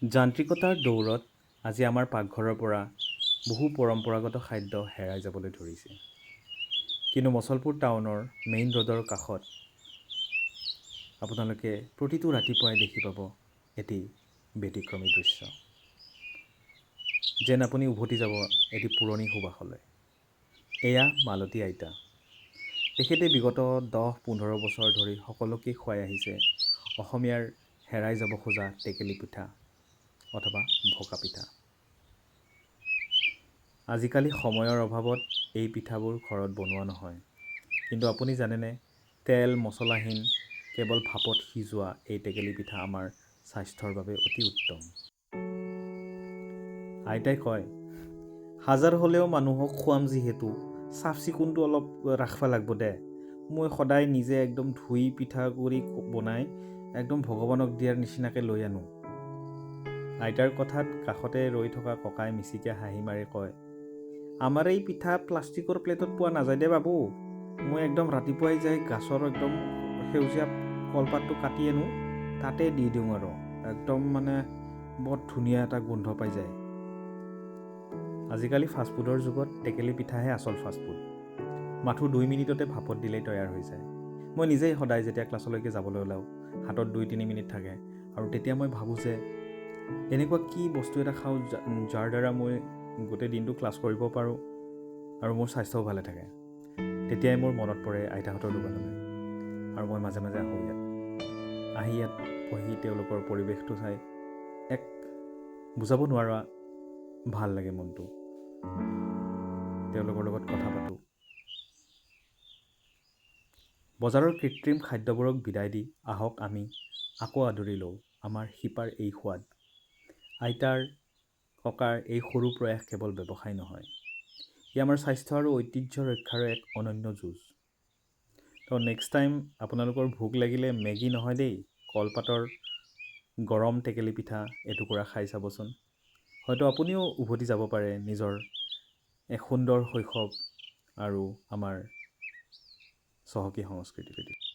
যান্ত্ৰিকতাৰ দৌৰত আজি আমাৰ পাকঘৰৰ পৰা বহু পৰম্পৰাগত খাদ্য হেৰাই যাবলৈ ধৰিছে। কিন্তু মছলপুৰ টাউনৰ মেইন ৰোডৰ কাষত আপোনালোকে প্ৰতিটো ৰাতিপুৱাই দেখি পাব এটি ব্যতিক্ৰমী দৃশ্য। যেন আপুনি উভতি যাব এটি পুৰণি সুবাসলৈ। এয়া মালতী আইতা। তেখেতে বিগত 10-15 বছৰ ধৰি সকলোকে খুৱাই আহিছে অসমীয়াৰ হেৰাই যাব খোজা টেকেলি পিঠা অথবা ভকা পিঠা। আজিকালি সময়ৰ অভাৱত এই পিঠাবোৰ ঘৰত বনোৱা নহয়। কিন্তু আপুনি জানেনে, তেল মছলাহীন কেৱল ভাপত সিজোৱা এই টেকেলি পিঠা আমাৰ স্বাস্থ্যৰ বাবে অতি উত্তম। আইতাই কয়, হাজাৰ হ'লেও মানুহক খুৱাম যিহেতু চাফ চিকুণটো অলপ ৰাখিব লাগিব দে। মই সদায় নিজে একদম ধুই পিঠাগুড়ি বনাই একদম ভগৱানক দিয়াৰ নিচিনাকৈ লৈ আনো। আইতাৰ কথাত কাষতে ৰৈ থকা ককাই মিচিকে হাঁহি মাৰি কয়, আমাৰ এই পিঠা প্লাষ্টিকৰ প্লেটত পোৱা নাযায় দে বাবু। মই একদম ৰাতিপুৱাই যাই গাছৰ একদম সেউজীয়া কলপাতটো কাটি আনো, তাতে দি দিওঁ আৰু একদম বৰ ধুনীয়া এটা গোন্ধ পাই যায়। আজিকালি ফাষ্টফুডৰ যুগত টেকেলি পিঠাহে আচল ফাষ্টফুড। মাথো 2 মিনিটতে ভাপত দিলেই তৈয়াৰ হৈ যায়। মই নিজেই সদায় যেতিয়া ক্লাছলৈকে যাবলৈ ওলাওঁ, হাতত 2-3 মিনিট থাকে আৰু তেতিয়া মই ভাবোঁ যে এনেকুৱা কি বস্তু এটা খাওঁ যাৰ দ্বাৰা মই গোটেই দিনটো ক্লাছ কৰিব পাৰোঁ আৰু মোৰ স্বাস্থ্যও ভালে থাকে। তেতিয়াই মোৰ মনত পৰে আইতাহঁতৰ দোকানলৈ আৰু মই মাজে মাজে আহোঁ ইয়াত। আহি ইয়াত বহি তেওঁলোকৰ পৰিৱেশটো চাই এক বুজাব নোৱাৰা ভাল লাগে মনটো। তেওঁলোকৰ লগত কথা পাতোঁ। বজাৰৰ কৃত্ৰিম খাদ্যবোৰক বিদায় দি আহক আমি আকৌ আদৰি লওঁ আমাৰ শিপাৰ এই সোৱাদ। আইতাৰ ককাৰ এই সৰু প্ৰয়াস কেৱল ব্যৱসায় নহয়, ই আমাৰ স্বাস্থ্য আৰু ঐতিহ্য ৰক্ষাৰ এক অনন্য যুঁজ। তো নেক্সট টাইম আপোনালোকৰ ভোক লাগিলে মেগী নহয় দেই, কলপাতৰ গৰম টেকেলি পিঠা এটুকুৰা খাই চাবচোন। হয়তো আপুনিও উভতি যাব পাৰে নিজৰ এক সুন্দৰ শৈশৱ আৰু আমাৰ চহকী সংস্কৃতিৰ প্ৰতি।